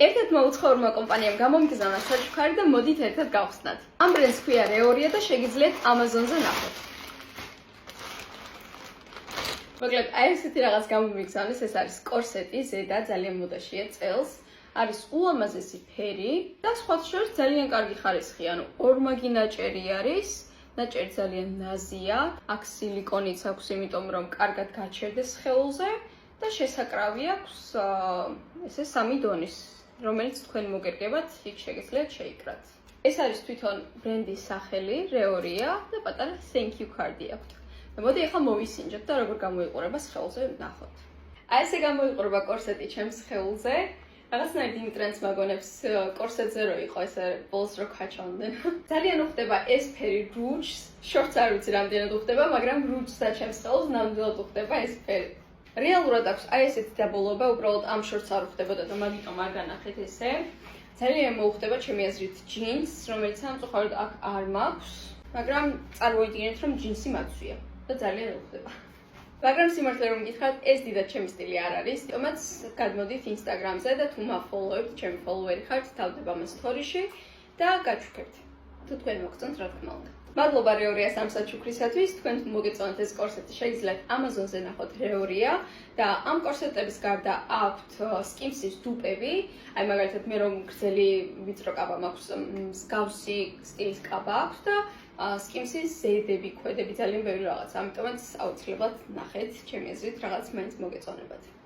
ერთად მოუცხოვრმა კომპანიამ გამომგზავნა საჩუქარი და მოდით ერთად გავხსნათ. ამ ბრენდს ქვია რეორია და შეგიძლიათ Amazon-ზე ნახოთ. მოკლედ, აი ესეთი რაღაც გამომიგზავნეს, ეს არის კორსეტი, ზედა ძალიან მოდაშია წელს. არის ულამაზესი ფერი და სხვათა შორის ძალიან კარგი ხარისხი, ანუ ორმაგი ნაჭერი არის. ნაჭერი ძალიან ნაზია, აქ სილიკონიც აქვს, იმიტომ რომ კარგად გაჩერდეს სხეულზე და შესაკრავი აქვს ესე 3 დონის, რომელიც თქვენ მოგერგებათ, იქ შეგიძლიათ შეიკრათ. ეს არის თვითონ ბრენდის სახელი, რეორია და პატარა thank you card-ი აქვთ. მოდი ახლა მოვისინჯოთ და როგორ გამოიყურება სხეულზე ნახოთ. აი ესე გამოიყურება კორსეტი ჩემს სხეულზე. რაღაცნაირად იმტრენს მაგონებს კორსეტზე რო იყო ესე ბოლოს რო ქაჩავდნენ. ძალიან უხდება ეს ფერი რუჯს, შორტს არ ვიცი რამდენად უხდება, მაგრამ რუჯსა ჩემს სხეულს ნამდვილად უხდება ეს ფერი. რეალურად აქვს აი ესეთი დაბოლობა, უბრალოდ ამ შორტს არ უხდებოდა და მაგიტომ არ განახეთ ესე. ძალიან მოუხდება ჩემი აზრით ჯინს, რომელიც სამწუხაროდ აქ არ მაქვს, მაგრამ წარმოიდგინეთ რომ ჯინსი მაცვია და ძალიან უხდება. მაგრამ სიმართლე რომ გითხრათ, ეს დიდად ჩემი სტილი არ არის, თუმცა გადმოდით Instagram-ზე და თუ მაფოლოებთ, ჩემი ფოლოვერი ხართ, თავდება ამ სტორიში და გაჩუქებთ. თუ თქვენ მოგწონთ, რა თქმა უნდა. მადლობა რეორიას ამ საჩუქრისათვის, თქვენ თუ მოგეწონათ ეს კორსეტი, შეგიძლიათ Amazon-ზე ნახოთ რეორია და ამ კორსეტების გარდა აქვთ Skims-ის დუპები, აი მაგალითად მე რომ გრძელი ვიწრო კაბა მაქვს, მსგავსი სტილის კაბა აქვს და Skims-ის ზედები, ქვედები ძალიან ბევრი რაღაც, ამიტომაც აუცილებლად ნახეთ, ჩემი აზრით რაღაც მაინც მოგეწონებათ.